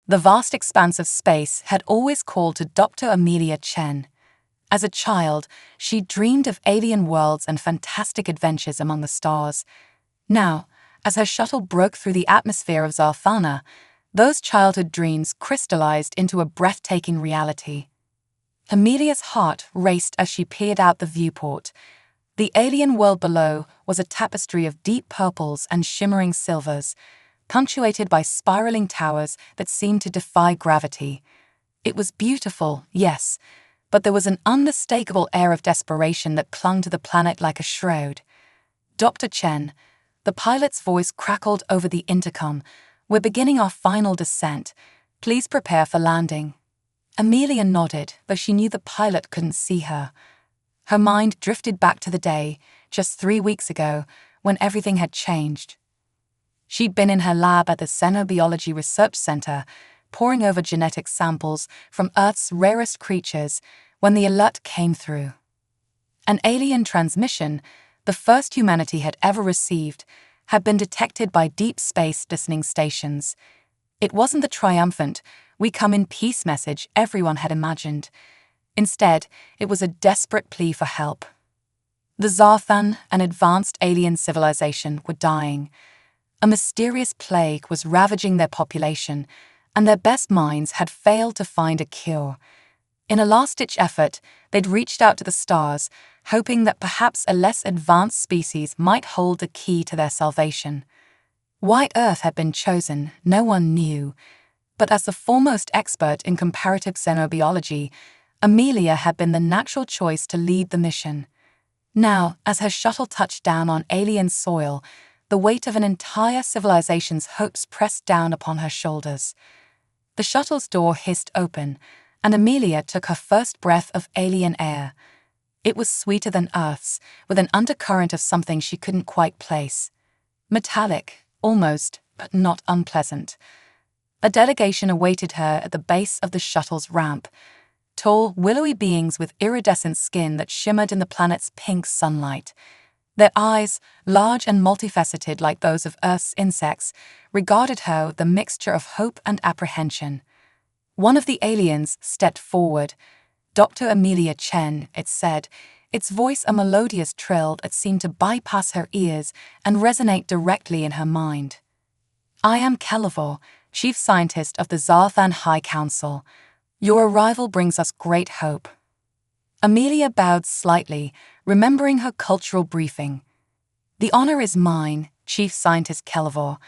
The vast expanse of space had always called to Dr. Amelia Chen. As a child, she dreamed of alien worlds and fantastic adventures among the stars. Now, as her shuttle broke through the atmosphere of Zarthana, those childhood dreams crystallized into a breathtaking reality. Amelia's heart raced as she peered out the viewport. The alien world below was a tapestry of deep purples and shimmering silvers, punctuated by spiraling towers that seemed to defy gravity. It was beautiful, yes, but there was an unmistakable air of desperation that clung to the planet like a shroud. "Dr. Chen," the pilot's voice crackled over the intercom, "we're beginning our final descent. Please prepare for landing." Amelia nodded, though she knew the pilot couldn't see her. Her mind drifted back to the day, just 3 weeks ago, when everything had changed. She'd been in her lab at the Xenobiology Research Center, poring over genetic samples from Earth's rarest creatures, when the alert came through. An alien transmission, the first humanity had ever received, had been detected by deep space listening stations. It wasn't the triumphant, "we come in peace" message everyone had imagined. Instead, it was a desperate plea for help. The Zarthan, an advanced alien civilization, were dying. A mysterious plague was ravaging their population, and their best minds had failed to find a cure. In a last-ditch effort, they'd reached out to the stars, hoping that perhaps a less advanced species might hold the key to their salvation. Why Earth had been chosen, no one knew, but as the foremost expert in comparative xenobiology, Amelia had been the natural choice to lead the mission. Now, as her shuttle touched down on alien soil, the weight of an entire civilization's hopes pressed down upon her shoulders. The shuttle's door hissed open, and Amelia took her first breath of alien air. It was sweeter than Earth's, with an undercurrent of something she couldn't quite place. Metallic, almost, but not unpleasant. A delegation awaited her at the base of the shuttle's ramp. Tall, willowy beings with iridescent skin that shimmered in the planet's pink sunlight. Their eyes, large and multifaceted like those of Earth's insects, regarded her with a mixture of hope and apprehension. One of the aliens stepped forward. "Dr. Amelia Chen," it said, its voice a melodious trill that seemed to bypass her ears and resonate directly in her mind. "I am Kelivor, Chief Scientist of the Zarthan High Council. Your arrival brings us great hope." Amelia bowed slightly, remembering her cultural briefing. "The honor is mine, Chief Scientist Kelivor.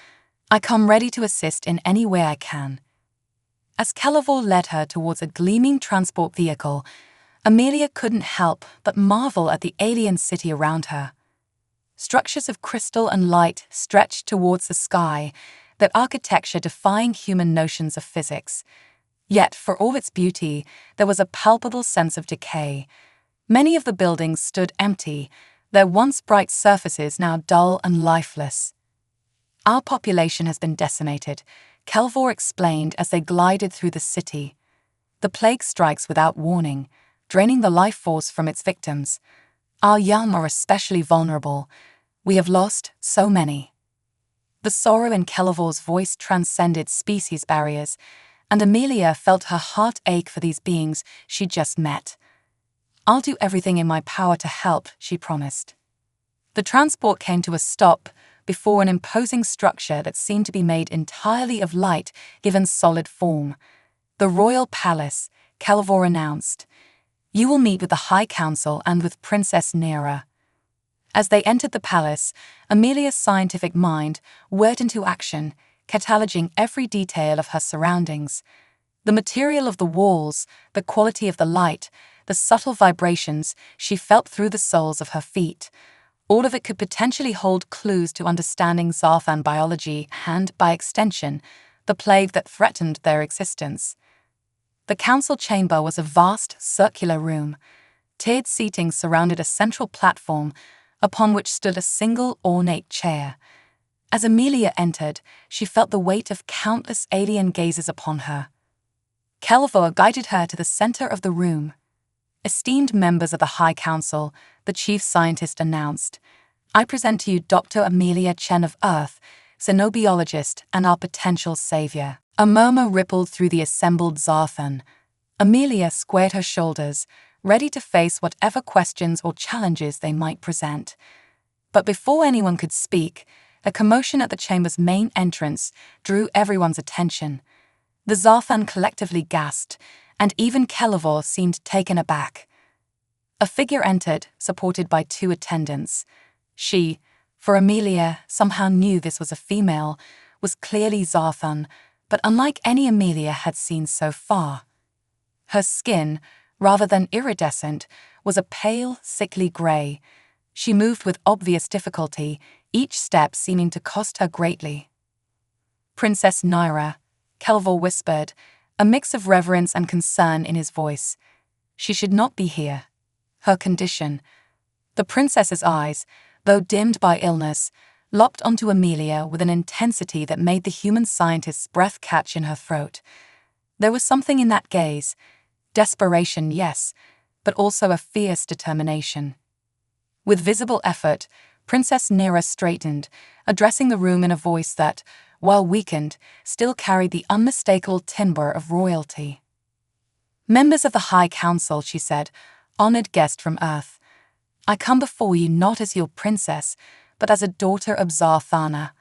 I come ready to assist in any way I can." As Kelivor led her towards a gleaming transport vehicle, Amelia couldn't help but marvel at the alien city around her. Structures of crystal and light stretched towards the sky, their architecture defying human notions of physics. Yet, for all its beauty, there was a palpable sense of decay. Many of the buildings stood empty, their once bright surfaces now dull and lifeless. "Our population has been decimated," Kelivor explained as they glided through the city. "The plague strikes without warning, draining the life force from its victims. Our young are especially vulnerable. We have lost so many." The sorrow in Kelivor's voice transcended species barriers, and Amelia felt her heart ache for these beings she'd just met. "I'll do everything in my power to help," she promised. The transport came to a stop before an imposing structure that seemed to be made entirely of light given solid form. "The Royal Palace," Kelivor announced. "You will meet with the High Council and with Princess Nera." As they entered the palace, Amelia's scientific mind whirred into action, cataloging every detail of her surroundings. The material of the walls, the quality of the light, the subtle vibrations she felt through the soles of her feet. All of it could potentially hold clues to understanding Zarthan biology and, by extension, the plague that threatened their existence. The council chamber was a vast, circular room. Tiered seating surrounded a central platform upon which stood a single ornate chair. As Amelia entered, she felt the weight of countless alien gazes upon her. Kelivor guided her to the center of the room. "Esteemed members of the High Council," the chief scientist announced, "I present to you Dr. Amelia Chen of Earth, xenobiologist, and our potential savior. A murmur rippled through the assembled Zarthan. Amelia squared her shoulders, ready to face whatever questions or challenges they might present. But before anyone could speak, a commotion at the chamber's main entrance drew everyone's attention. The Zarthan collectively gasped, and even Kelevor seemed taken aback. A figure entered, supported by 2 attendants. She, for Amelia, somehow knew this was a female, was clearly Zarthan, but unlike any Amelia had seen so far. Her skin, rather than iridescent, was a pale, sickly grey. She moved with obvious difficulty, each step seeming to cost her greatly. "Princess Naira," Kelvor whispered, a mix of reverence and concern in his voice. "She should not be here. Her condition." The princess's eyes, though dimmed by illness, locked onto Amelia with an intensity that made the human scientist's breath catch in her throat. There was something in that gaze. Desperation, yes, but also a fierce determination. With visible effort, Princess Naira straightened, addressing the room in a voice that, while weakened, still carried the unmistakable timbre of royalty. "Members of the High Council," she said, "honored guest from Earth. I come before you not as your princess, but as a daughter of Zarthana.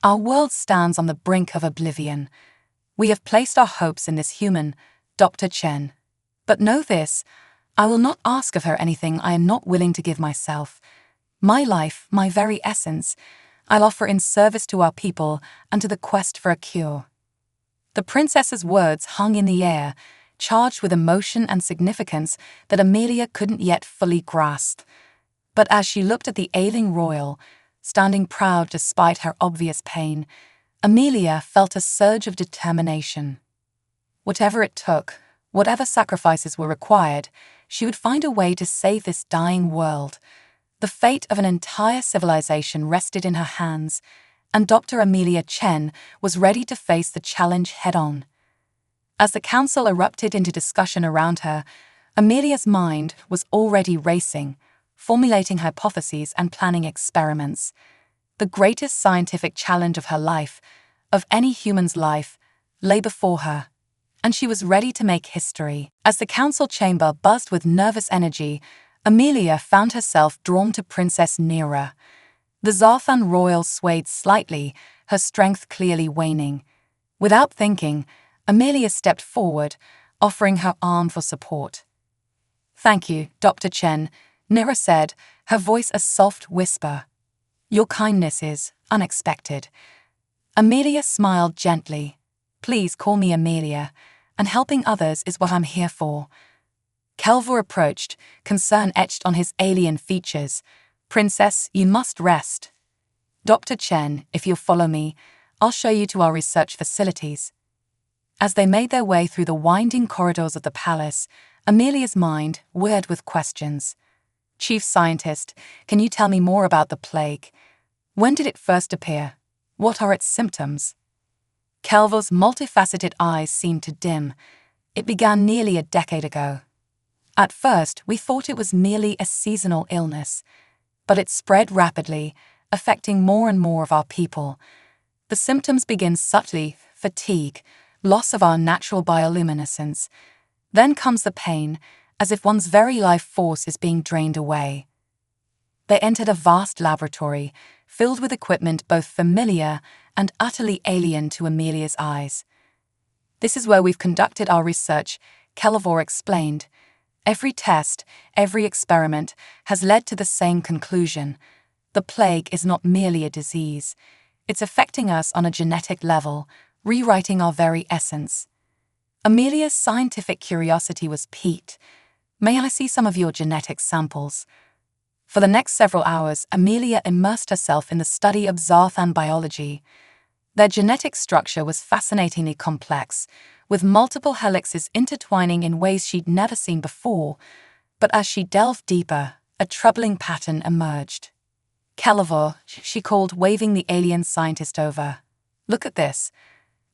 Our world stands on the brink of oblivion. We have placed our hopes in this human, Dr. Chen. But know this, I will not ask of her anything I am not willing to give myself. My life, my very essence, I'll offer in service to our people and to the quest for a cure." The princess's words hung in the air, charged with emotion and significance that Amelia couldn't yet fully grasp. But as she looked at the ailing royal, standing proud despite her obvious pain, Amelia felt a surge of determination. Whatever it took, whatever sacrifices were required, she would find a way to save this dying world. The fate of an entire civilization rested in her hands, and Dr. Amelia Chen was ready to face the challenge head-on. As the council erupted into discussion around her, Amelia's mind was already racing, formulating hypotheses and planning experiments. The greatest scientific challenge of her life, of any human's life, lay before her, and she was ready to make history. As the council chamber buzzed with nervous energy, Amelia found herself drawn to Princess Naira. The Zarthan royal swayed slightly, her strength clearly waning. Without thinking, Amelia stepped forward, offering her arm for support. "Thank you, Dr. Chen," Naira said, her voice a soft whisper. "Your kindness is unexpected." Amelia smiled gently. "Please call me Amelia, and helping others is what I'm here for." Kelvor approached, concern etched on his alien features. "Princess, you must rest." "Dr. Chen, if you'll follow me, I'll show you to our research facilities." As they made their way through the winding corridors of the palace, Amelia's mind whirred with questions. "Chief Scientist, can you tell me more about the plague? When did it first appear? What are its symptoms?" Kelvor's multifaceted eyes seemed to dim. "It began nearly a decade ago. At first, we thought it was merely a seasonal illness, but it spread rapidly, affecting more and more of our people. The symptoms begin subtly: fatigue, loss of our natural bioluminescence. Then comes the pain, as if one's very life force is being drained away." They entered a vast laboratory, filled with equipment both familiar and utterly alien to Amelia's eyes. "This is where we've conducted our research," Kelevor explained. "Every test, every experiment has led to the same conclusion. The plague is not merely a disease. It's affecting us on a genetic level, rewriting our very essence." Amelia's scientific curiosity was piqued. "May I see some of your genetic samples?" For the next several hours, Amelia immersed herself in the study of Zarthan biology. Their genetic structure was fascinatingly complex, with multiple helices intertwining in ways she'd never seen before. But as she delved deeper, a troubling pattern emerged. "Kelevor," she called, waving the alien scientist over. "Look at this.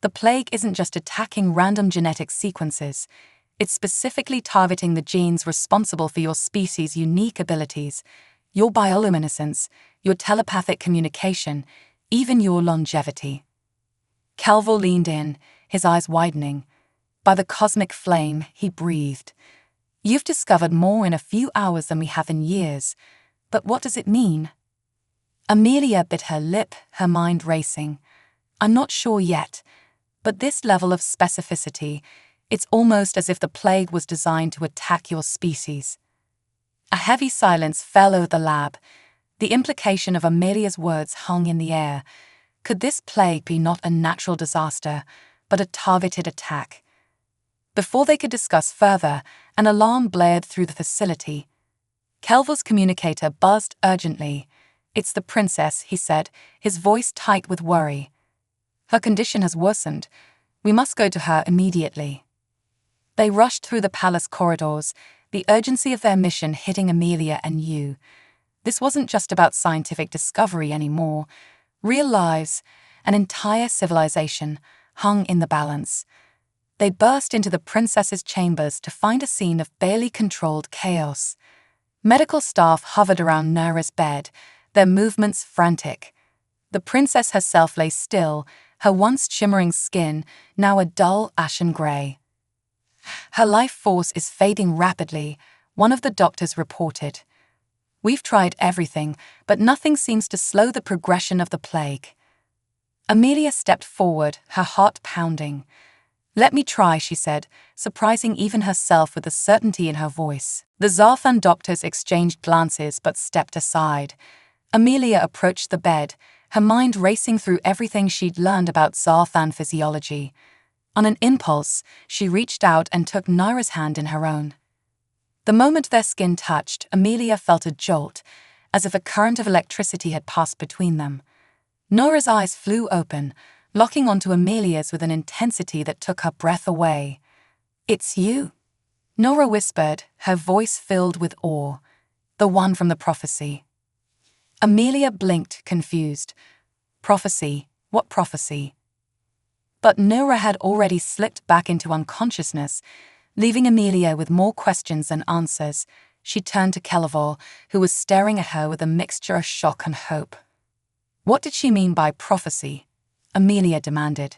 The plague isn't just attacking random genetic sequences. It's specifically targeting the genes responsible for your species' unique abilities, your bioluminescence, your telepathic communication, even your longevity. Calvo leaned in, his eyes widening. By the cosmic flame, he breathed. You've discovered more in a few hours than we have in years, but what does it mean? Amelia bit her lip, her mind racing. I'm not sure yet, but this level of specificity, it's almost as if the plague was designed to attack your species. A heavy silence fell over the lab. The implication of Amelia's words hung in the air. Could this plague be not a natural disaster, but a targeted attack? Before they could discuss further, an alarm blared through the facility. Calvo's communicator buzzed urgently. It's the princess, he said, his voice tight with worry. Her condition has worsened. We must go to her immediately. They rushed through the palace corridors, the urgency of their mission hitting Amelia and you. This wasn't just about scientific discovery anymore. Real lives, an entire civilization, hung in the balance. They burst into the princess's chambers to find a scene of barely controlled chaos. Medical staff hovered around Nera's bed, their movements frantic. The princess herself lay still, her once shimmering skin now a dull ashen gray. Her life force is fading rapidly, one of the doctors reported. We've tried everything, but nothing seems to slow the progression of the plague. Amelia stepped forward, her heart pounding. Let me try, she said, surprising even herself with the certainty in her voice. The Zarfan doctors exchanged glances but stepped aside. Amelia approached the bed, her mind racing through everything she'd learned about Zarfan physiology. On an impulse, she reached out and took Naira's hand in her own. The moment their skin touched, Amelia felt a jolt, as if a current of electricity had passed between them. Nora's eyes flew open, locking onto Amelia's with an intensity that took her breath away. It's you, Nora whispered, her voice filled with awe. The one from the prophecy. Amelia blinked, confused. Prophecy? What prophecy? But Nora had already slipped back into unconsciousness, leaving Amelia with more questions than answers. She turned to Calvo, who was staring at her with a mixture of shock and hope. What did she mean by prophecy? Amelia demanded.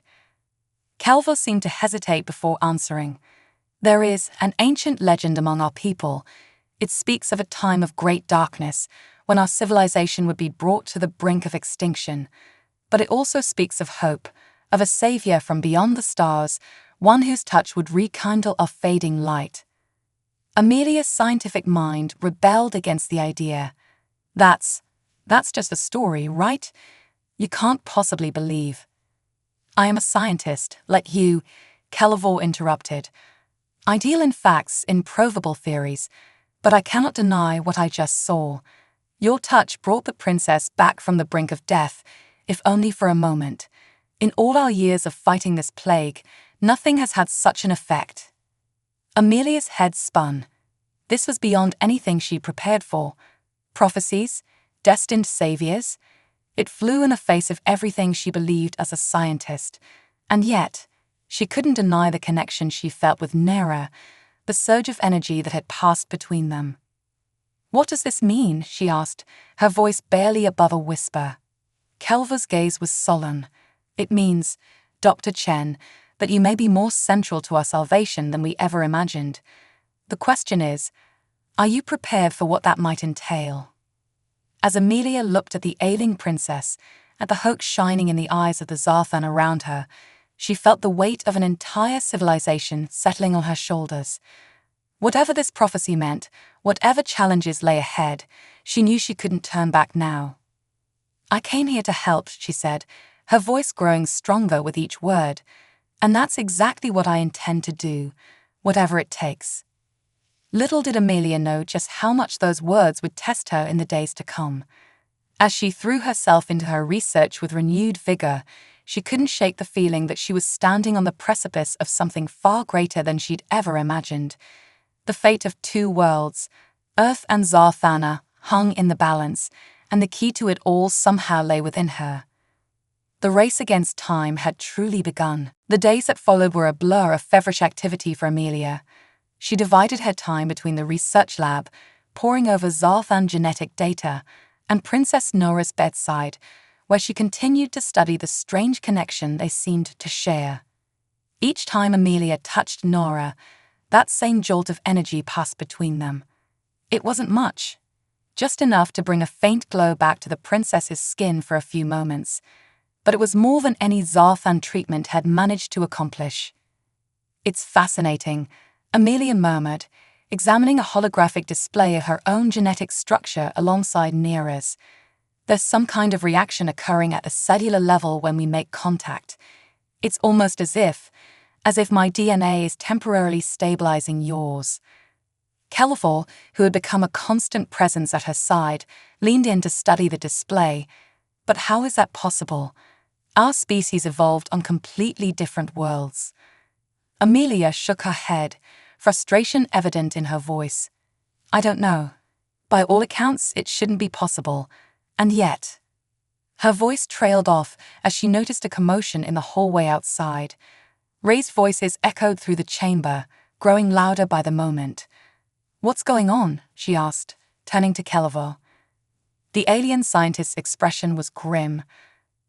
Calvo seemed to hesitate before answering. There is an ancient legend among our people. It speaks of a time of great darkness, when our civilization would be brought to the brink of extinction. But it also speaks of hope, of a savior from beyond the stars, one whose touch would rekindle our fading light. Amelia's scientific mind rebelled against the idea. That's just a story, right? You can't possibly believe. I am a scientist, like you, Calvo interrupted. I deal in facts, in provable theories, but I cannot deny what I just saw. Your touch brought the princess back from the brink of death, if only for a moment. In all our years of fighting this plague, nothing has had such an effect. Amelia's head spun. This was beyond anything she prepared for. Prophecies? Destined saviors? It flew in the face of everything she believed as a scientist. And yet, she couldn't deny the connection she felt with Nera, the surge of energy that had passed between them. What does this mean? She asked, her voice barely above a whisper. Calvo's gaze was sullen. It means, Dr. Chen, that you may be more central to our salvation than we ever imagined. The question is, are you prepared for what that might entail? As Amelia looked at the ailing princess, at the hope shining in the eyes of the Zarfan around her, she felt the weight of an entire civilization settling on her shoulders. Whatever this prophecy meant, whatever challenges lay ahead, she knew she couldn't turn back now. I came here to help, she said, her voice growing stronger with each word. And that's exactly what I intend to do, whatever it takes. Little did Amelia know just how much those words would test her in the days to come. As she threw herself into her research with renewed vigor, she couldn't shake the feeling that she was standing on the precipice of something far greater than she'd ever imagined. The fate of two worlds, Earth and Zarthana, hung in the balance, and the key to it all somehow lay within her. The race against time had truly begun. The days that followed were a blur of feverish activity for Amelia. She divided her time between the research lab, poring over Zarthan genetic data, and Princess Nora's bedside, where she continued to study the strange connection they seemed to share. Each time Amelia touched Nora, that same jolt of energy passed between them. It wasn't much, just enough to bring a faint glow back to the princess's skin for a few moments, but it was more than any Zarthan treatment had managed to accomplish. "It's fascinating," Amelia murmured, examining a holographic display of her own genetic structure alongside Nera's. "There's some kind of reaction occurring at a cellular level when we make contact. It's almost as if my DNA is temporarily stabilizing yours." Kelvor, who had become a constant presence at her side, leaned in to study the display. "But how is that possible? Our species evolved on completely different worlds." Amelia shook her head, frustration evident in her voice. "I don't know. By all accounts, it shouldn't be possible. And yet..." Her voice trailed off as she noticed a commotion in the hallway outside. Raised voices echoed through the chamber, growing louder by the moment. "What's going on?" she asked, turning to Kelvor. The alien scientist's expression was grim.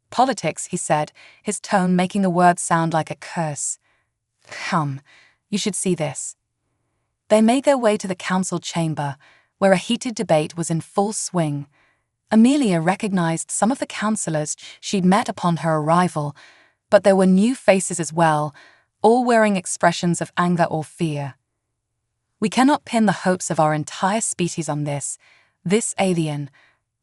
"Politics," he said, his tone making the word sound like a curse. "Come, you should see this." They made their way to the council chamber, where a heated debate was in full swing. Amelia recognized some of the councillors she'd met upon her arrival, but there were new faces as well, all wearing expressions of anger or fear. "We cannot pin the hopes of our entire species on this alien,"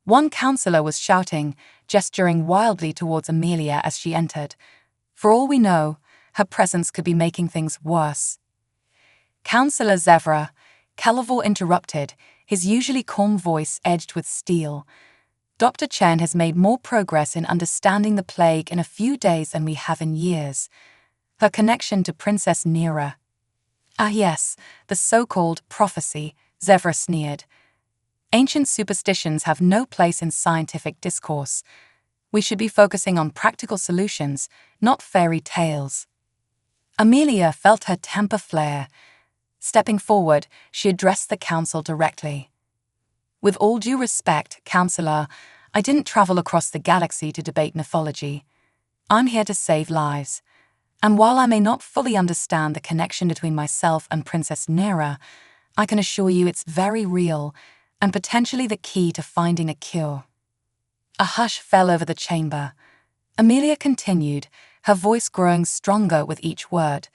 one councillor was shouting, gesturing wildly towards Amelia as she entered. "For all we know, her presence could be making things worse." "Councillor Zevra," Kelvor interrupted, his usually calm voice edged with steel. "Dr. Chen has made more progress in understanding the plague in a few days than we have in years. Her connection to Princess Nera..." "Ah yes, the so-called prophecy," Zevra sneered. "Ancient superstitions have no place in scientific discourse. We should be focusing on practical solutions, not fairy tales." Amelia felt her temper flare. Stepping forward, she addressed the council directly. "With all due respect, Councillor, I didn't travel across the galaxy to debate mythology. I'm here to save lives. And while I may not fully understand the connection between myself and Princess Nera, I can assure you it's very real and potentially the key to finding a cure." A hush fell over the chamber. Amelia continued, her voice growing stronger with each word.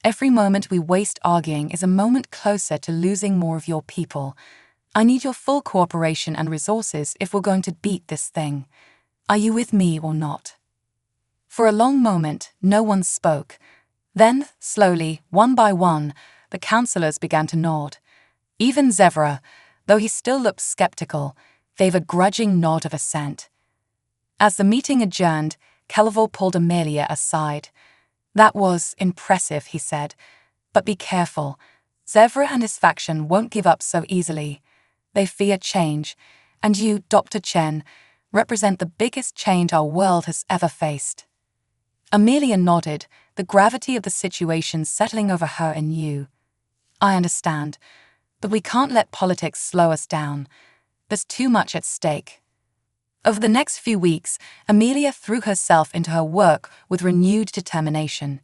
"Every moment we waste arguing is a moment closer to losing more of your people. I need your full cooperation and resources if we're going to beat this thing. Are you with me or not?" For a long moment, no one spoke. Then, slowly, one by one, the councillors began to nod. Even Zevra, though he still looked skeptical, gave a grudging nod of assent. As the meeting adjourned, Kelvor pulled Amelia aside. "That was impressive," he said. "But be careful. Zevra and his faction won't give up so easily. They fear change, and you, Dr. Chen, represent the biggest change our world has ever faced." Amelia nodded, the gravity of the situation settling over her anew. "I understand, but we can't let politics slow us down. There's too much at stake." Over the next few weeks, Amelia threw herself into her work with renewed determination.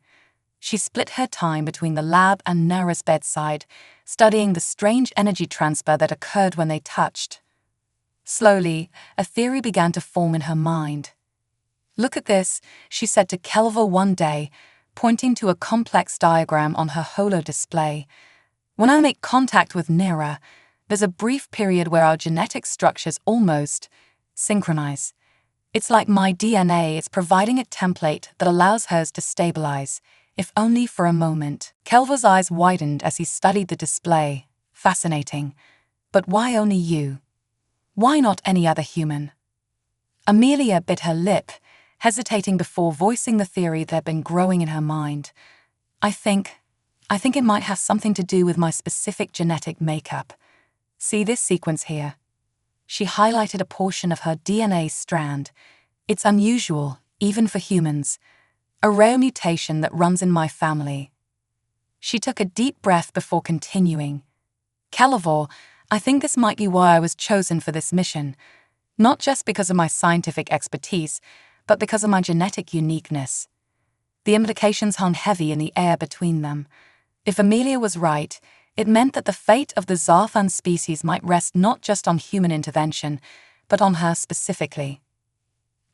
She split her time between the lab and Nera's bedside, studying the strange energy transfer that occurred when they touched. Slowly, a theory began to form in her mind. "Look at this," she said to Kelvor one day, pointing to a complex diagram on her holo display. "When I make contact with Nera, there's a brief period where our genetic structures almost synchronize. It's like my DNA is providing a template that allows hers to stabilize, if only for a moment." Kelvor's eyes widened as he studied the display. "Fascinating. But why only you? Why not any other human?" Amelia bit her lip, hesitating before voicing the theory that had been growing in her mind. I think it might have something to do with my specific genetic makeup. See this sequence here?" She highlighted a portion of her DNA strand. "It's unusual, even for humans. A rare mutation that runs in my family." She took a deep breath before continuing. "Kelvor, I think this might be why I was chosen for this mission. not just because of my scientific expertise, but because of my genetic uniqueness. The implications hung heavy in the air between them. If Amelia was right, it meant that the fate of the Zarfan species might rest not just on human intervention, but on her specifically.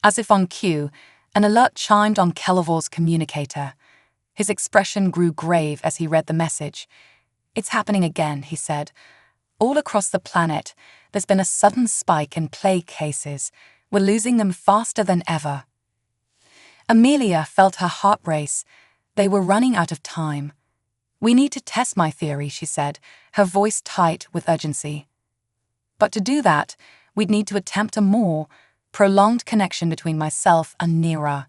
As if on cue, an alert chimed on Kelevor's communicator. His expression grew grave as he read the message. "It's happening again," he said. "All across the planet, there's been a sudden spike in plague cases. We're losing them faster than ever." Amelia felt her heart race. They were running out of time. "We need to test my theory," she said, her voice tight with urgency. "But to do that, we'd need to attempt a more prolonged connection between myself and Nira,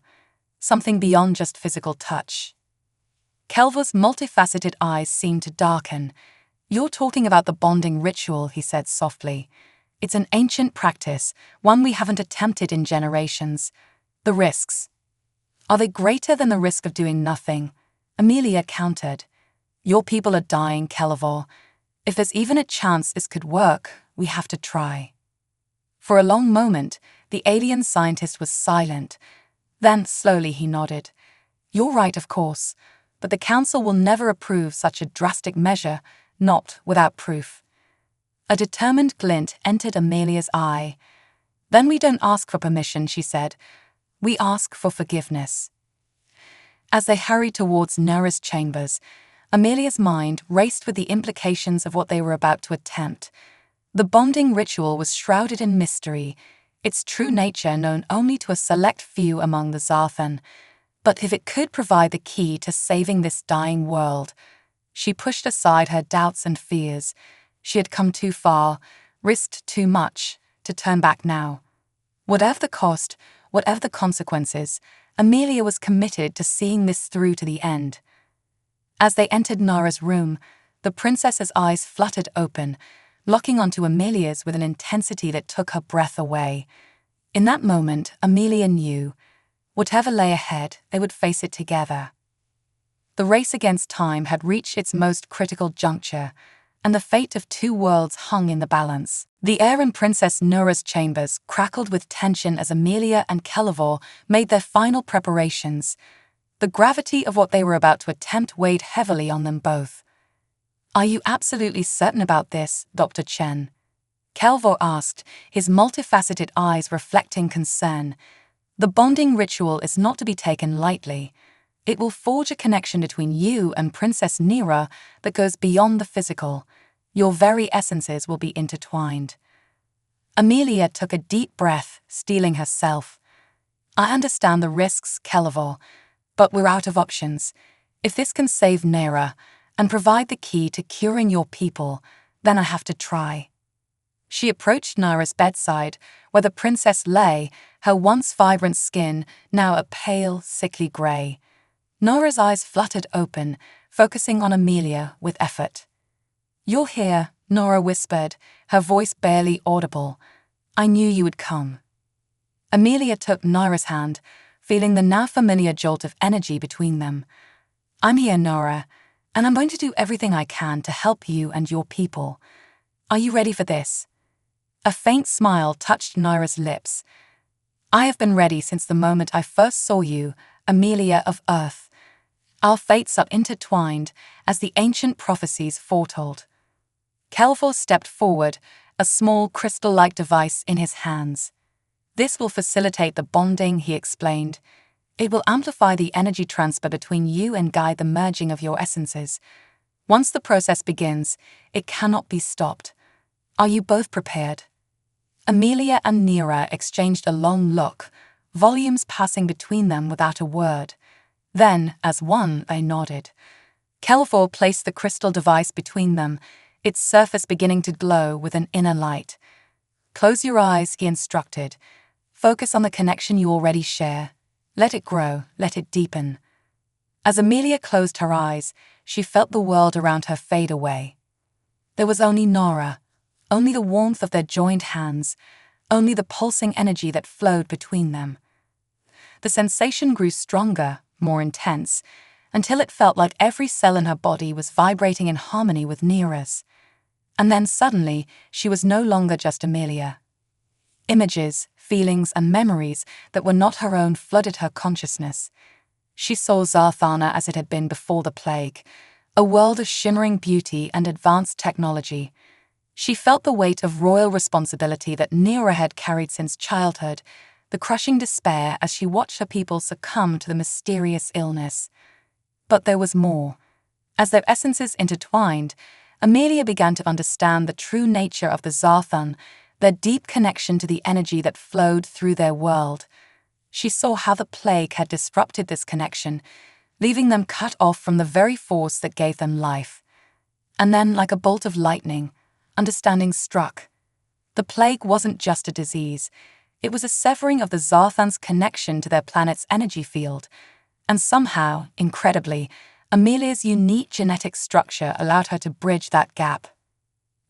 something beyond just physical touch." Kelevor's multifaceted eyes seemed to darken. "You're talking about the bonding ritual," he said softly. "It's an ancient practice, one we haven't attempted in generations. The risks. Are they greater than the risk of doing nothing?" Amelia countered. "Your people are dying, Kelevor. If there's even a chance this could work, we have to try." For a long moment, the alien scientist was silent. Then, slowly, he nodded. "You're right, of course, but the Council will never approve such a drastic measure, not without proof." A determined glint entered Amelia's eye. "Then we don't ask for permission," she said. "We ask for forgiveness." As they hurried towards Nira's chambers, Amelia's mind raced with the implications of what they were about to attempt. The bonding ritual was shrouded in mystery, its true nature known only to a select few among the Zarfan. But if it could provide the key to saving this dying world, she pushed aside her doubts and fears. She had come too far, risked too much, to turn back now. Whatever the cost, whatever the consequences, Amelia was committed to seeing this through to the end. As they entered Nara's room, the princess's eyes fluttered open, locking onto Amelia's with an intensity that took her breath away. In that moment, Amelia knew. Whatever lay ahead, they would face it together. The race against time had reached its most critical juncture, and the fate of two worlds hung in the balance. The air in Princess Nura's chambers crackled with tension as Amelia and Kelevor made their final preparations. The gravity of what they were about to attempt weighed heavily on them both. "Are you absolutely certain about this, Dr. Chen?" Kelevor asked, his multifaceted eyes reflecting concern. "The bonding ritual is not to be taken lightly. It will forge a connection between you and Princess Nira that goes beyond the physical. Your very essences will be intertwined." Amelia took a deep breath, steeling herself. "I understand the risks, Kelevor, but we're out of options. If this can save Nira and provide the key to curing your people, then I have to try." She approached Nira's bedside, where the princess lay, her once vibrant skin now a pale, sickly grey. Nora's eyes fluttered open, focusing on Amelia with effort. "You're here," Nora whispered, her voice barely audible. "I knew you would come." Amelia took Nora's hand, feeling the now familiar jolt of energy between them. "I'm here, Nora, and I'm going to do everything I can to help you and your people. Are you ready for this?" A faint smile touched Nora's lips. "I have been ready since the moment I first saw you, Amelia of Earth. Our fates are intertwined, as the ancient prophecies foretold." Kelevor stepped forward, a small crystal-like device in his hands. "This will facilitate the bonding," he explained. "It will amplify the energy transfer between you and guide the merging of your essences. Once the process begins, it cannot be stopped. Are you both prepared?" Amelia and Nira exchanged a long look, volumes passing between them without a word. Then, as one, they nodded. Kelevor placed the crystal device between them, its surface beginning to glow with an inner light. "Close your eyes," he instructed. "Focus on the connection you already share. Let it grow, let it deepen." As Amelia closed her eyes, she felt the world around her fade away. There was only Nora, only the warmth of their joined hands, only the pulsing energy that flowed between them. The sensation grew stronger, more intense, until it felt like every cell in her body was vibrating in harmony with Nira's. And then suddenly, she was no longer just Amelia. Images, feelings, and memories that were not her own flooded her consciousness. She saw Zarthana as it had been before the plague, a world of shimmering beauty and advanced technology. She felt the weight of royal responsibility that Nera had carried since childhood, the crushing despair as she watched her people succumb to the mysterious illness. But there was more. As their essences intertwined, Amelia began to understand the true nature of the Zarthan, their deep connection to the energy that flowed through their world. She saw how the plague had disrupted this connection, leaving them cut off from the very force that gave them life. And then, like a bolt of lightning, understanding struck. The plague wasn't just a disease. It was a severing of the Zarthan's connection to their planet's energy field. And somehow, incredibly, Amelia's unique genetic structure allowed her to bridge that gap.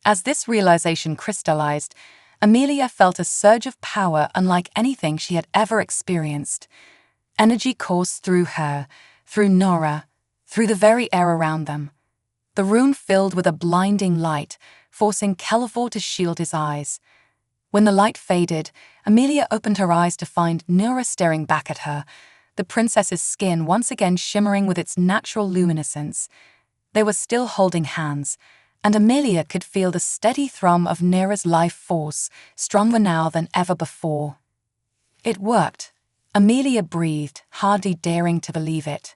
As this realization crystallized, Amelia felt a surge of power unlike anything she had ever experienced. Energy coursed through her, through Nora, through the very air around them. The room filled with a blinding light, forcing Kelvor to shield his eyes. When the light faded, Amelia opened her eyes to find Nora staring back at her, the princess's skin once again shimmering with its natural luminescence. They were still holding hands, and Amelia could feel the steady thrum of Nera's life force, stronger now than ever before. It worked. Amelia breathed, hardly daring to believe it.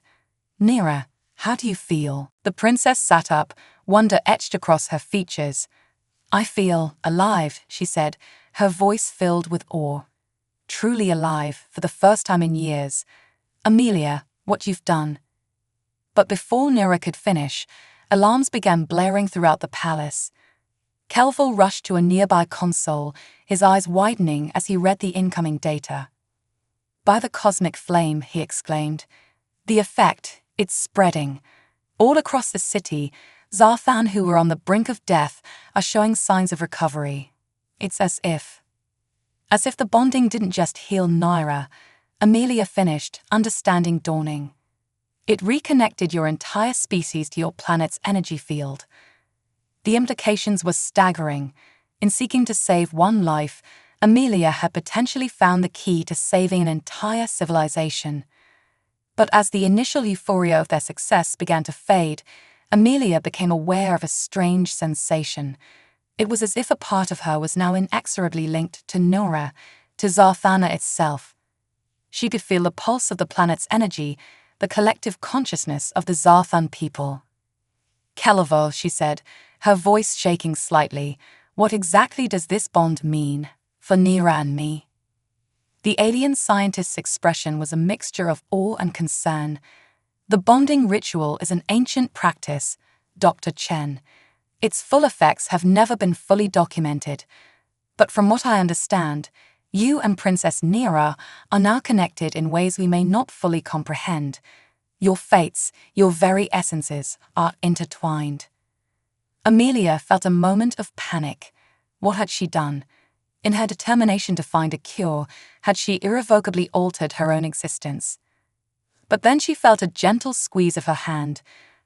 Nera, how do you feel? The princess sat up, wonder etched across her features. I feel alive, she said, her voice filled with awe. Truly alive, for the first time in years. Amelia, what you've done. But before Nera could finish, alarms began blaring throughout the palace. Kelvor rushed to a nearby console, his eyes widening as he read the incoming data. By the cosmic flame, he exclaimed. The effect, it's spreading. All across the city, Zarthan who were on the brink of death are showing signs of recovery. It's as if the bonding didn't just heal Nera, Amelia finished, understanding dawning. It reconnected your entire species to your planet's energy field. The implications were staggering. In seeking to save one life, Amelia had potentially found the key to saving an entire civilization. But as the initial euphoria of their success began to fade, Amelia became aware of a strange sensation. It was as if a part of her was now inexorably linked to Nora, to Zarthana itself. She could feel the pulse of the planet's energy, the collective consciousness of the Zarthan people. Kelvor, she said, her voice shaking slightly, what exactly does this bond mean for Nera and me? The alien scientist's expression was a mixture of awe and concern. The bonding ritual is an ancient practice, Dr. Chen. Its full effects have never been fully documented. But from what I understand, you and Princess Nera are now connected in ways we may not fully comprehend. Your fates, your very essences, are intertwined. Amelia felt a moment of panic. What had she done? In her determination to find a cure, had she irrevocably altered her own existence? But then she felt a gentle squeeze of her hand.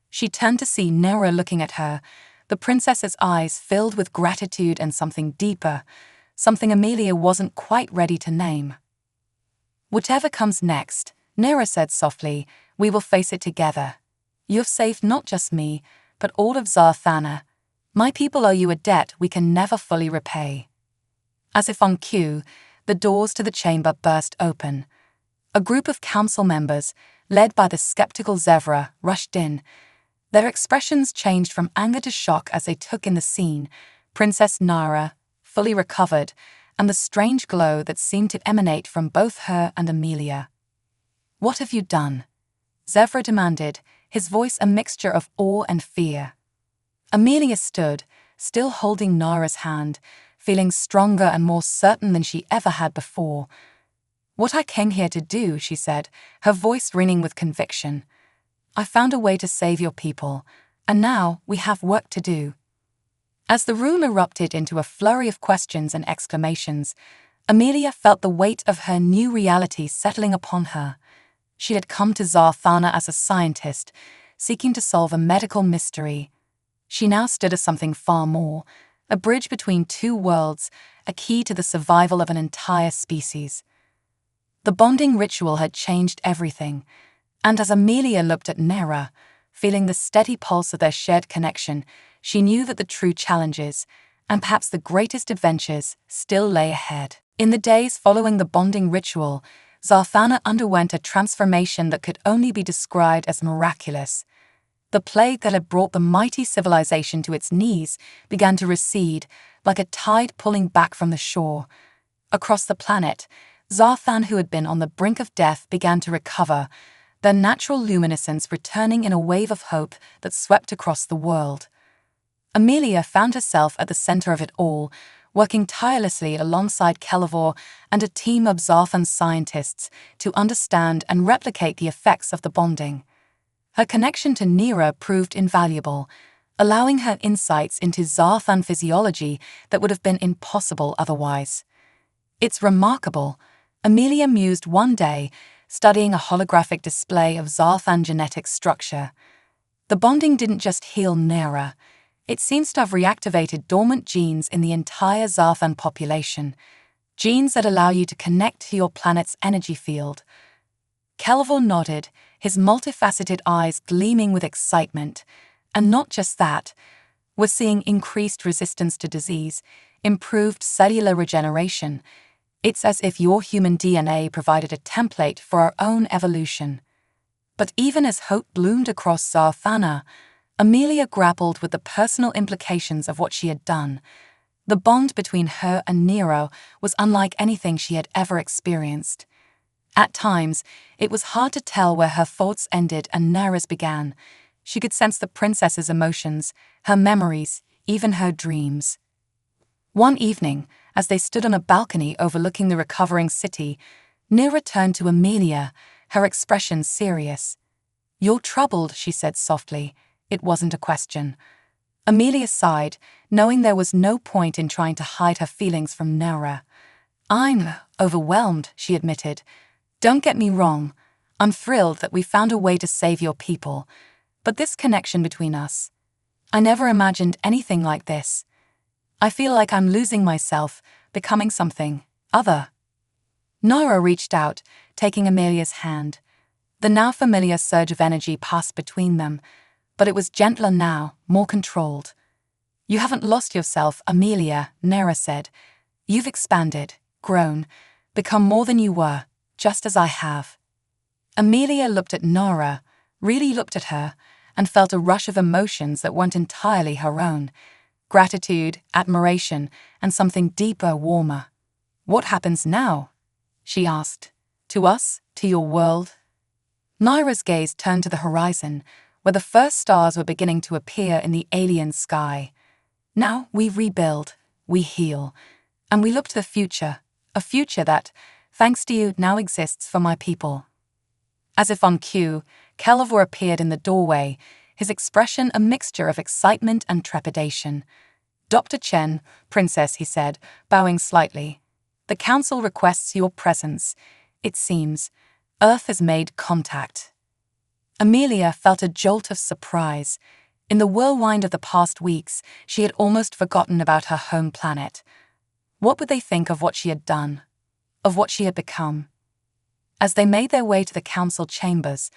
She turned to see Nera looking at her, the princess's eyes filled with gratitude and something deeper, something Amelia wasn't quite ready to name. Whatever comes next, Nera said softly, we will face it together. You've saved not just me, but all of Zarthana. My people owe you a debt we can never fully repay. As if on cue, the doors to the chamber burst open. A group of council members, led by the skeptical Zevra, rushed in. Their expressions changed from anger to shock as they took in the scene, Princess Nara, fully recovered, and the strange glow that seemed to emanate from both her and Amelia. What have you done? Zevra demanded, his voice a mixture of awe and fear. Amelia stood, still holding Nara's hand, feeling stronger and more certain than she ever had before. What I came here to do, she said, her voice ringing with conviction. I found a way to save your people, and now we have work to do. As the room erupted into a flurry of questions and exclamations, Amelia felt the weight of her new reality settling upon her. She had come to Zarthana as a scientist, seeking to solve a medical mystery. She now stood as something far more, a bridge between two worlds, a key to the survival of an entire species. The bonding ritual had changed everything, and as Amelia looked at Nera, feeling the steady pulse of their shared connection, she knew that the true challenges, and perhaps the greatest adventures, still lay ahead. In the days following the bonding ritual, Zarthana underwent a transformation that could only be described as miraculous. The plague that had brought the mighty civilization to its knees began to recede, like a tide pulling back from the shore. Across the planet, Zarthan, who had been on the brink of death, began to recover, their natural luminescence returning in a wave of hope that swept across the world. Amelia found herself at the center of it all, working tirelessly alongside Kelivor and a team of Zarthan scientists to understand and replicate the effects of the bonding. Her connection to Nera proved invaluable, allowing her insights into Zarthan physiology that would have been impossible otherwise. "It's remarkable," Amelia mused one day, studying a holographic display of Zarthan genetic structure. The bonding didn't just heal Nera. It seems to have reactivated dormant genes in the entire Zarthan population, genes that allow you to connect to your planet's energy field. Kelvor nodded, his multifaceted eyes gleaming with excitement. And not just that, we're seeing increased resistance to disease, improved cellular regeneration. It's as if your human DNA provided a template for our own evolution. But even as hope bloomed across Zarthana, Amelia grappled with the personal implications of what she had done. The bond between her and Nero was unlike anything she had ever experienced. At times, it was hard to tell where her thoughts ended and Nera's began. She could sense the princess's emotions, her memories, even her dreams. One evening, as they stood on a balcony overlooking the recovering city, Nera turned to Amelia, her expression serious. "You're troubled," she said softly. It wasn't a question. Amelia sighed, knowing there was no point in trying to hide her feelings from Nera. "I'm overwhelmed," she admitted. "Don't get me wrong. I'm thrilled that we found a way to save your people. But this connection between us, I never imagined anything like this. I feel like I'm losing myself, becoming something other." Nara reached out, taking Amelia's hand. The now familiar surge of energy passed between them, but it was gentler now, more controlled. "You haven't lost yourself, Amelia," Nara said. "You've expanded, grown, become more than you were, just as I have." Amelia looked at Nara, really looked at her, and felt a rush of emotions that weren't entirely her own. Gratitude, admiration, and something deeper, warmer. "What happens now?" she asked. "To us? To your world?" Nara's gaze turned to the horizon, where the first stars were beginning to appear in the alien sky. "Now we rebuild, we heal, and we look to the future, a future that, thanks to you, now exists for my people." As if on cue, Kelvor appeared in the doorway, his expression a mixture of excitement and trepidation. "Dr. Chen, Princess," he said, bowing slightly. "The Council requests your presence. It seems Earth has made contact." Amelia felt a jolt of surprise. In the whirlwind of the past weeks, she had almost forgotten about her home planet. What would they think of what she had done? Of what she had become? As they made their way to the council chambers,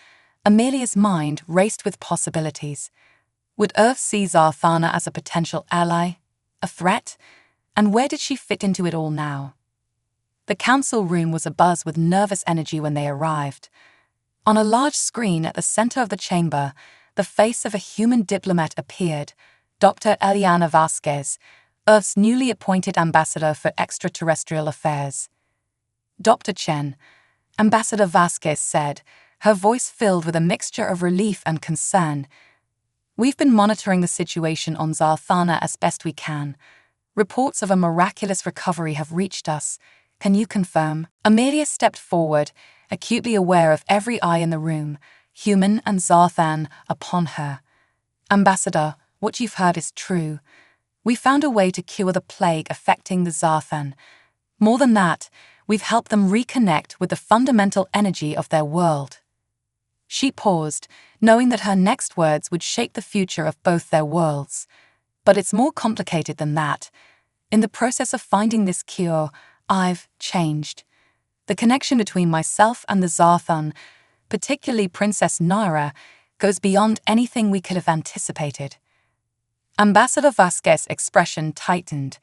Amelia's mind raced with possibilities. Would Earth see Zarthana as a potential ally? A threat? And where did she fit into it all now? The council room was abuzz with nervous energy when they arrived. On a large screen at the center of the chamber, the face of a human diplomat appeared, Dr. Eliana Vasquez, Earth's newly appointed ambassador for extraterrestrial affairs. "Dr. Chen," Ambassador Vasquez said, her voice filled with a mixture of relief and concern. "We've been monitoring the situation on Zarthana as best we can. Reports of a miraculous recovery have reached us. Can you confirm?" Amelia stepped forward, acutely aware of every eye in the room, human and Zarthan, upon her. "Ambassador, what you've heard is true. We found a way to cure the plague affecting the Zarthan. More than that, we've helped them reconnect with the fundamental energy of their world." She paused, knowing that her next words would shape the future of both their worlds. "But it's more complicated than that. In the process of finding this cure, I've changed. The connection between myself and the Zarthan, particularly Princess Naira, goes beyond anything we could have anticipated. Ambassador Vasquez's expression tightened.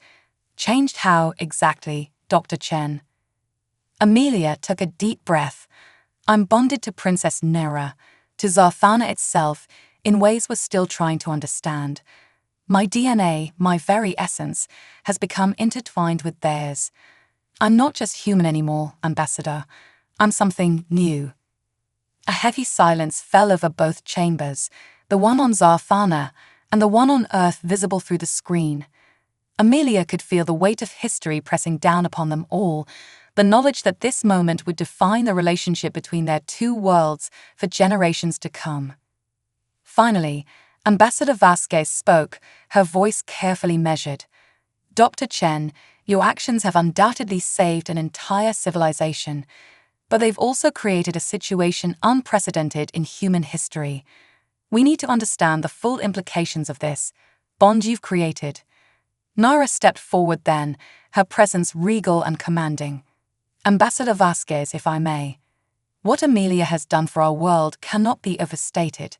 Changed how, exactly, Dr. Chen? Amelia took a deep breath. I'm bonded to Princess Naira, to Zarthana itself, in ways we're still trying to understand. My DNA, my very essence, has become intertwined with theirs. I'm not just human anymore, Ambassador. I'm something new. A heavy silence fell over both chambers, the one on Zarthana and the one on Earth visible through the screen. Amelia could feel the weight of history pressing down upon them all, the knowledge that this moment would define the relationship between their two worlds for generations to come. Finally, Ambassador Vasquez spoke, her voice carefully measured. Dr. Chen, your actions have undoubtedly saved an entire civilization, but they've also created a situation unprecedented in human history. We need to understand the full implications of this bond you've created. Naira stepped forward then, her presence regal and commanding. Ambassador Vasquez, if I may. What Amelia has done for our world cannot be overstated.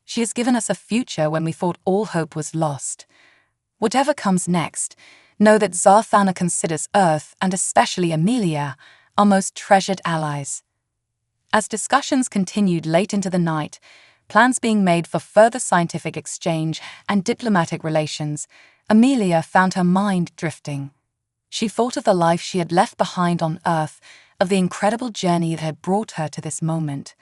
She has given us a future when we thought all hope was lost. Whatever comes next, know that Zarthana considers Earth, and especially Amelia, our most treasured allies. As discussions continued late into the night, plans being made for further scientific exchange and diplomatic relations, Amelia found her mind drifting. She thought of the life she had left behind on Earth, of the incredible journey that had brought her to this moment.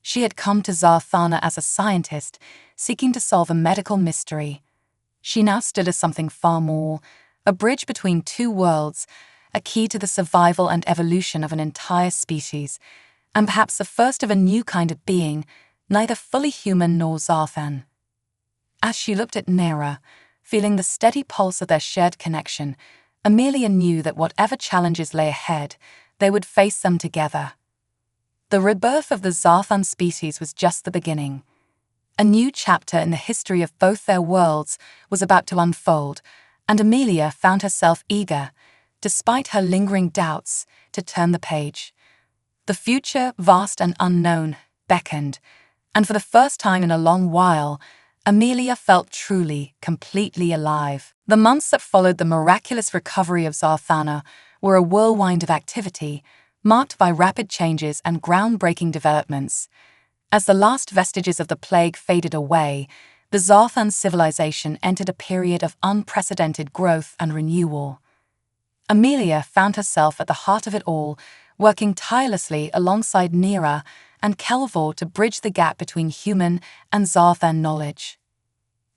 She had come to Zarthana as a scientist, seeking to solve a medical mystery. She now stood as something far more, a bridge between two worlds, a key to the survival and evolution of an entire species, and perhaps the first of a new kind of being, neither fully human nor Zarthan. As she looked at Naira, feeling the steady pulse of their shared connection, Amelia knew that whatever challenges lay ahead, they would face them together. The rebirth of the Zarthan species was just the beginning. A new chapter in the history of both their worlds was about to unfold, and Amelia found herself eager, despite her lingering doubts, to turn the page. The future, vast and unknown, beckoned, and for the first time in a long while, Amelia felt truly, completely alive. The months that followed the miraculous recovery of Zarthana were a whirlwind of activity, marked by rapid changes and groundbreaking developments. As the last vestiges of the plague faded away, the Zarthan civilization entered a period of unprecedented growth and renewal. Amelia found herself at the heart of it all, working tirelessly alongside Naira and Kelvor to bridge the gap between human and Zarthan knowledge.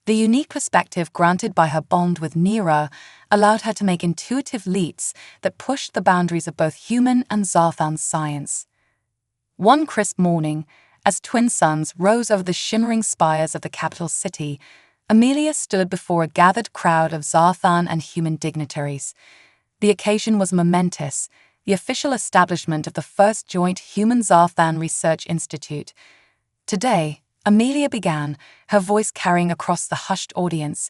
The unique perspective granted by her bond with Naira allowed her to make intuitive leaps that pushed the boundaries of both human and Zarthan science. One crisp morning, as twin suns rose over the shimmering spires of the capital city, Amelia stood before a gathered crowd of Zarthan and human dignitaries. The occasion was momentous, the official establishment of the first joint Human Zarthan Research Institute. Today, Amelia began, her voice carrying across the hushed audience,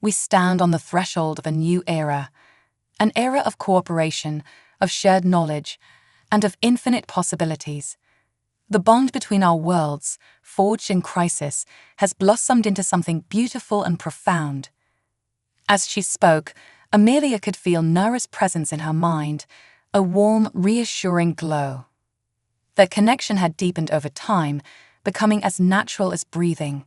we stand on the threshold of a new era. An era of cooperation, of shared knowledge, and of infinite possibilities. The bond between our worlds, forged in crisis, has blossomed into something beautiful and profound. As she spoke, Amelia could feel Naira's presence in her mind, a warm, reassuring glow. Their connection had deepened over time, becoming as natural as breathing.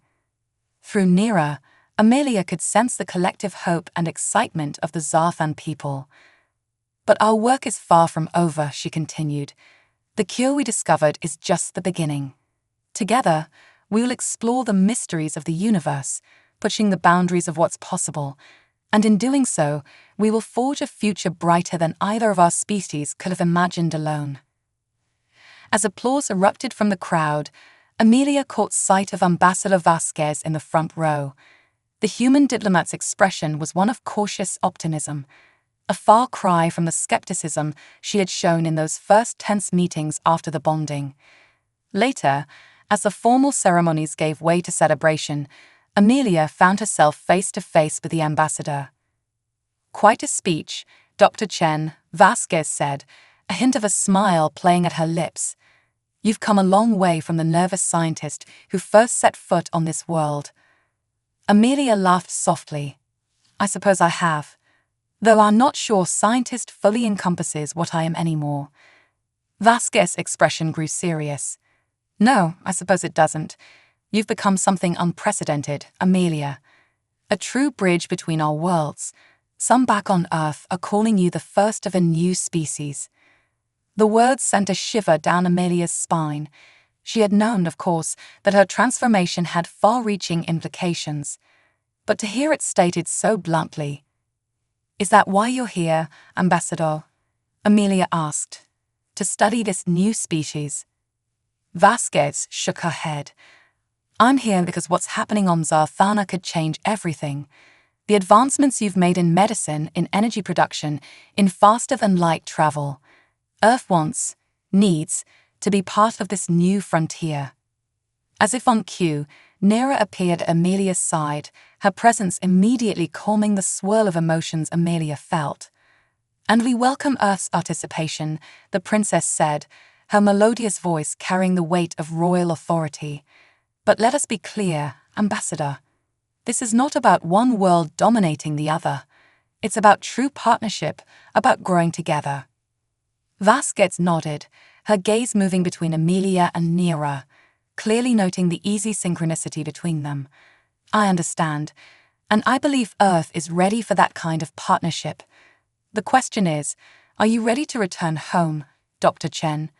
Through Naira, Amelia could sense the collective hope and excitement of the Zarthan people. But our work is far from over, she continued. The cure we discovered is just the beginning. Together, we will explore the mysteries of the universe, pushing the boundaries of what's possible, and in doing so, we will forge a future brighter than either of our species could have imagined alone. As applause erupted from the crowd, Amelia caught sight of Ambassador Vasquez in the front row. The human diplomat's expression was one of cautious optimism, a far cry from the skepticism she had shown in those first tense meetings after the bonding. Later, as the formal ceremonies gave way to celebration, Amelia found herself face to face with the ambassador. Quite a speech, Dr. Chen, Vasquez said, a hint of a smile playing at her lips. You've come a long way from the nervous scientist who first set foot on this world. Amelia laughed softly. I suppose I have, though I'm not sure scientist fully encompasses what I am anymore. Vasquez's expression grew serious. No, I suppose it doesn't. You've become something unprecedented, Amelia. A true bridge between our worlds. Some back on Earth are calling you the first of a new species. The words sent a shiver down Amelia's spine. She had known, of course, that her transformation had far-reaching implications. But to hear it stated so bluntly. Is that why you're here, Ambassador? Amelia asked. To study this new species. Vasquez shook her head. I'm here because what's happening on Zarthana could change everything. The advancements you've made in medicine, in energy production, in faster-than-light travel. Earth wants, needs, to be part of this new frontier. As if on cue, Nera appeared at Amelia's side, her presence immediately calming the swirl of emotions Amelia felt. And we welcome Earth's participation, the princess said, her melodious voice carrying the weight of royal authority. But let us be clear, Ambassador. This is not about one world dominating the other. It's about true partnership, about growing together. Vasquez nodded, her gaze moving between Amelia and Nera, clearly noting the easy synchronicity between them. I understand, and I believe Earth is ready for that kind of partnership. The question is, are you ready to return home, Dr. Chen?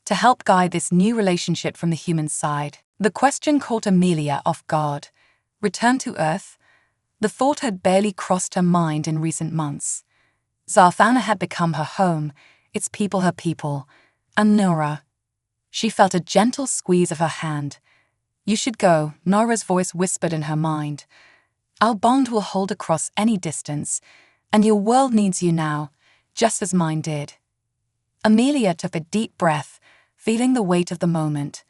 To help guide this new relationship from the human side? The question caught Amelia off guard. Return to Earth? The thought had barely crossed her mind in recent months. Zarthana had become her home, its people her people, and Nora. She felt a gentle squeeze of her hand. You should go, Nora's voice whispered in her mind. Our bond will hold across any distance, and your world needs you now, just as mine did. Amelia took a deep breath, feeling the weight of the moment.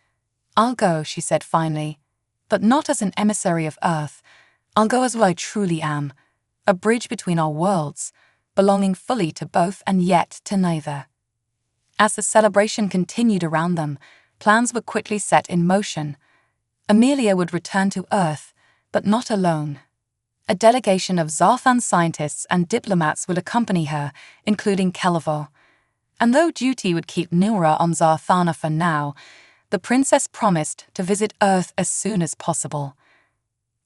I'll go, she said finally, but not as an emissary of Earth. I'll go as what I truly am, a bridge between our worlds, belonging fully to both and yet to neither. As the celebration continued around them, plans were quickly set in motion. Amelia would return to Earth, but not alone. A delegation of Zarthan scientists and diplomats would accompany her, including Kellevo. And though duty would keep Nura on Zarthana for now, the princess promised to visit Earth as soon as possible.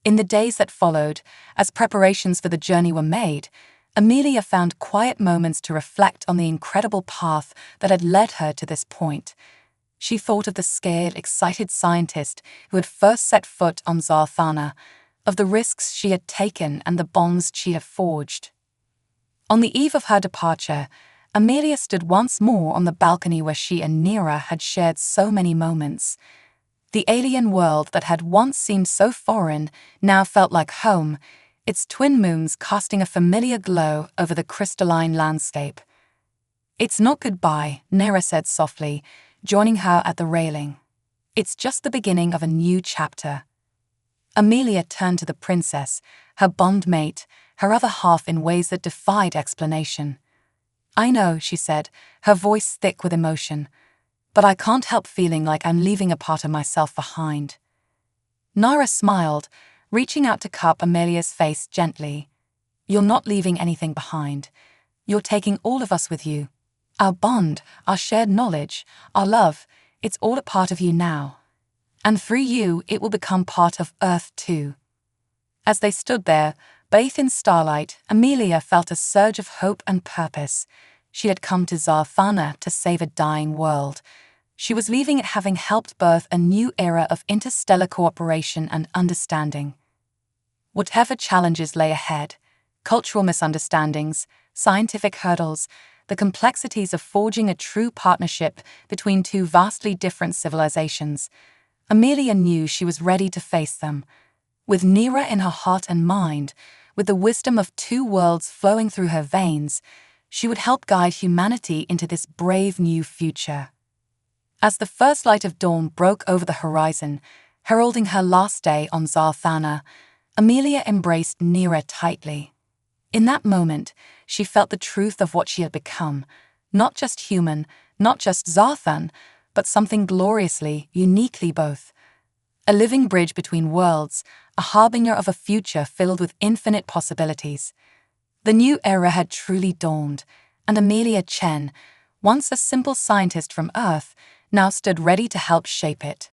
In the days that followed, as preparations for the journey were made, Amelia found quiet moments to reflect on the incredible path that had led her to this point. She thought of the scared, excited scientist who had first set foot on Zarthana, of the risks she had taken and the bonds she had forged. On the eve of her departure, Amelia stood once more on the balcony where she and Nera had shared so many moments. The alien world that had once seemed so foreign now felt like home, its twin moons casting a familiar glow over the crystalline landscape. It's not goodbye, Nera said softly, joining her at the railing. It's just the beginning of a new chapter. Amelia turned to the princess, her bondmate, her other half in ways that defied explanation. I know, she said, her voice thick with emotion, but I can't help feeling like I'm leaving a part of myself behind. Nara smiled, reaching out to cup Amelia's face gently. You're not leaving anything behind. You're taking all of us with you. Our bond, our shared knowledge, our love, it's all a part of you now. And through you, it will become part of Earth too. As they stood there, bathed in starlight, Amelia felt a surge of hope and purpose. She had come to Zarthana to save a dying world. She was leaving it having helped birth a new era of interstellar cooperation and understanding. Whatever challenges lay ahead, cultural misunderstandings, scientific hurdles, the complexities of forging a true partnership between two vastly different civilizations, Amelia knew she was ready to face them. With Nera in her heart and mind, with the wisdom of two worlds flowing through her veins, she would help guide humanity into this brave new future. As the first light of dawn broke over the horizon, heralding her last day on Zarthana, Amelia embraced Nera tightly. In that moment, she felt the truth of what she had become, not just human, not just Zarthan, but something gloriously, uniquely both. A living bridge between worlds, a harbinger of a future filled with infinite possibilities. The new era had truly dawned, and Amelia Chen, once a simple scientist from Earth, now stood ready to help shape it.